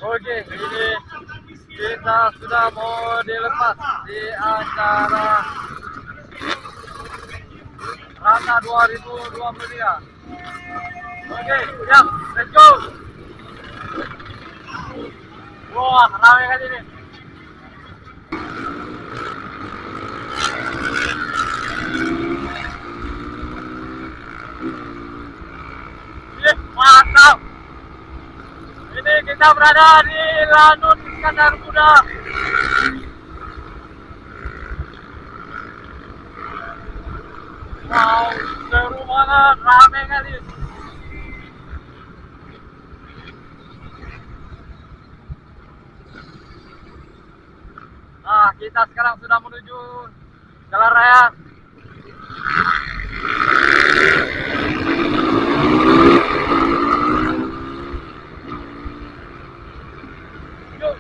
Oke, ini kita sudah mau dilepas di acara Rata 2023. Oke, siap, let's go. Wah, ramai kali ini. Mantap. Ini kita berada di Lanut Iskandar Muda. Wow, seru banget, ramai kali. Nah, kita sekarang sudah menuju Jalan Raya. Yuk.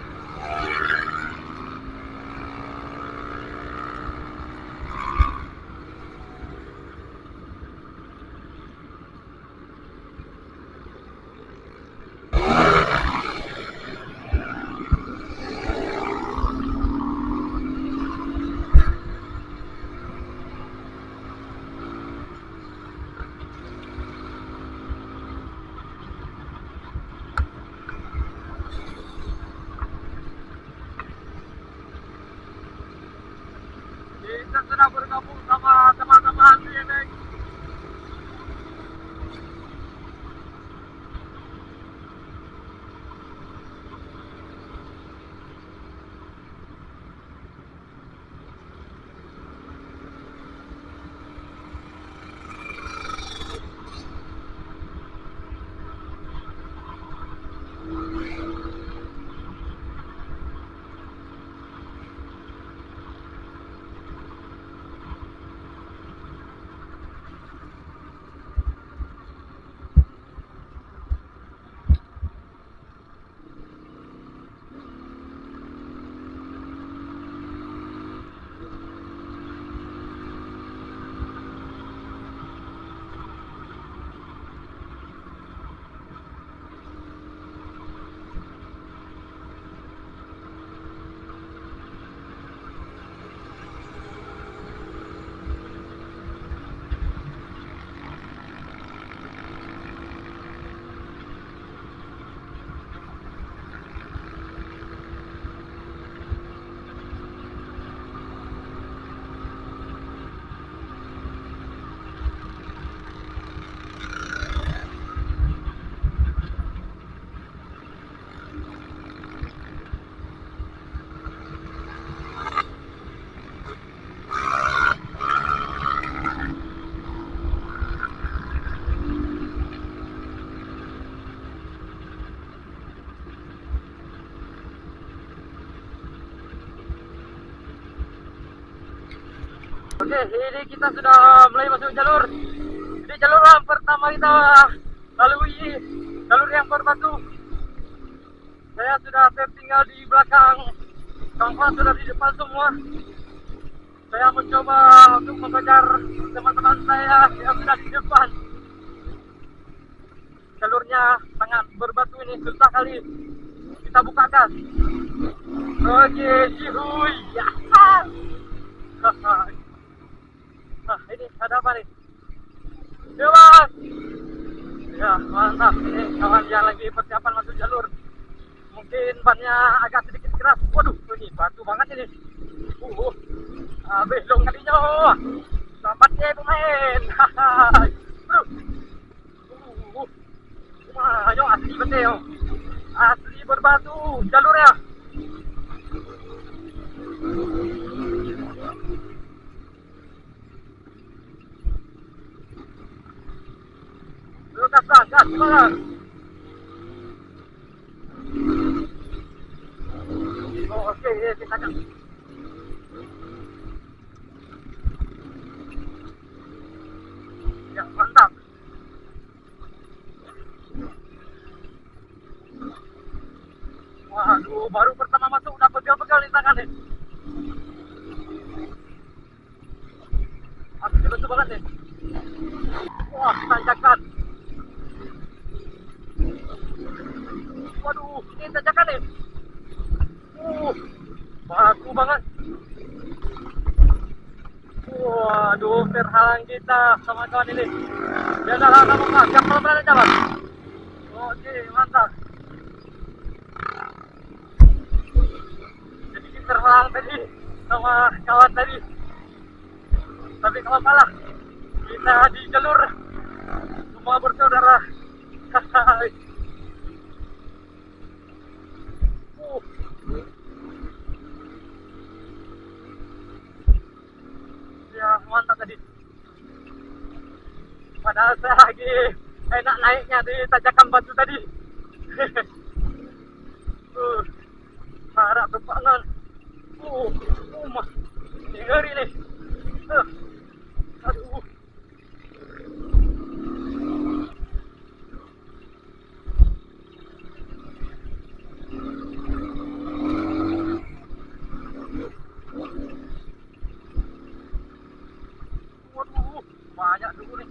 Kita sudah bergabung sama teman-teman BMX. Oke, ini kita sudah mulai masuk jalur. Ini jalur yang pertama kita lalui, jalur yang berbatu. Saya sudah tertinggal di belakang, kawan-kawan sudah di depan semua. Saya mencoba untuk mengejar teman-teman saya yang sudah di depan. Jalurnya sangat berbatu ini, susah kali. Kita buka gas. Oke, cihuy. Ya. Nah, ini ada apa nih? Bebas. Ya, mantap. Ini kawan yang lagi persiapan masuk jalur. Mungkin bannya agak sedikit keras. Waduh, ini batu banget ini. Belum kalinya. Sampatnya pemain. Bro. Ayo asli betul. Asli berbatu jalurnya. Gas semangat. Oh, oke, kita gas. Ya, mantap. Waduh, baru pertama masuk udah pegal-pegal di tangan nih. Asli betul banget nih. Wah, tanjakan. Waduh, ini tanjakan nih. kita sama kawan ini. Ya udah lama Pak, jam berapa jalan? Oke, mantap. Jadi terhalang tadi sama kawan tadi. Tapi kalau salah, kita di jalur semua bersaudara. Ya mantap tadi. Padahal saya lagi enak naiknya di tanjakan batu tadi. Harap tempangan. Mah, ngeri nih. Aduh. Waduh, banyak dulu nih.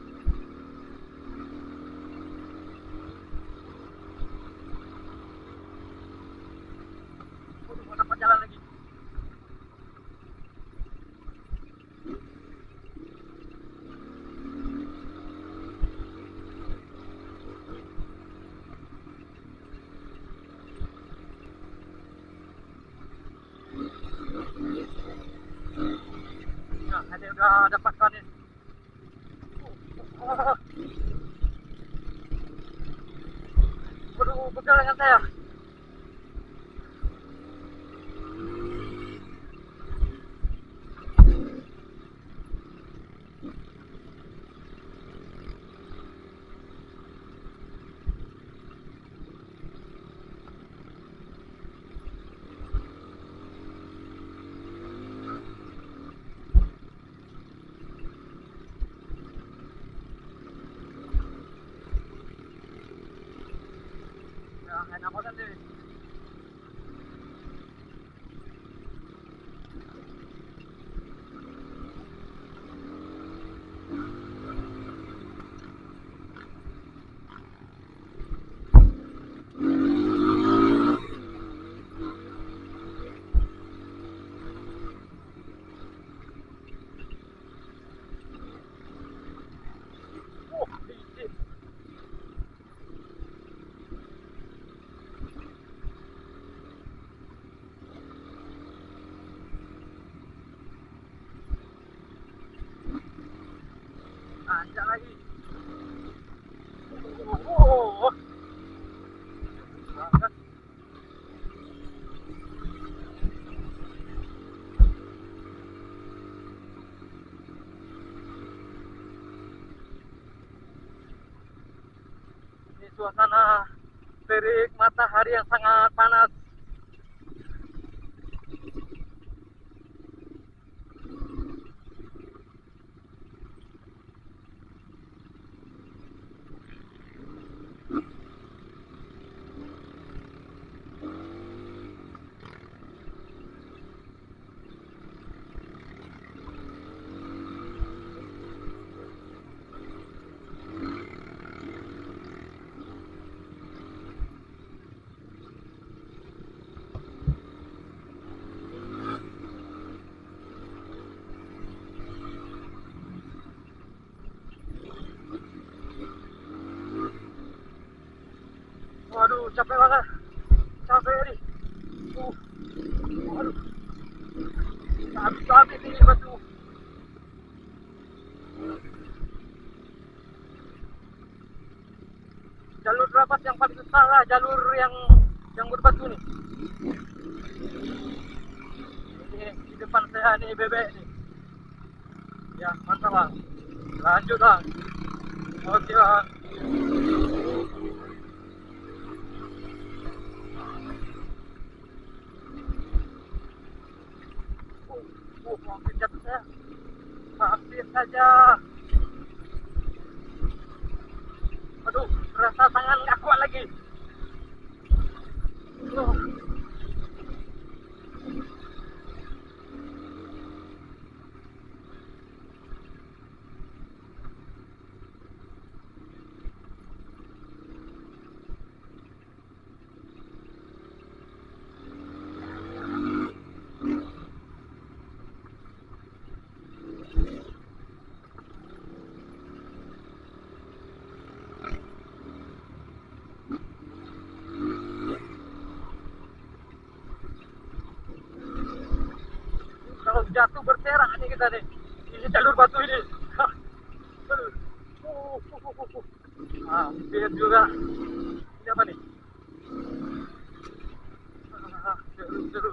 Waduh, mau dapat jalan lagi. Nah, saya udah dapatkan nih. Waduh, betul dengan saya. Ya, enak banget nih. Licin. Anjak lagi. Oh. Banget. Ini suasana terik matahari yang sangat panas. Waduh, capek banget. Capek nih. Waduh. Habis-habis ini batu. Jalur berapa yang paling susah lah, jalur yang berbatu nih. Ini di depan saya nih bebek nih. Ya, mantap bang. Lanjut bang. Oke bang. Hampir jatuh saya. Hampir saja. Aduh, rasa tangan nggak kuat lagi. jatuh berterak nih kita nih. Ini jalur batu ini. Lihat juga. Ini apa nih? Seru.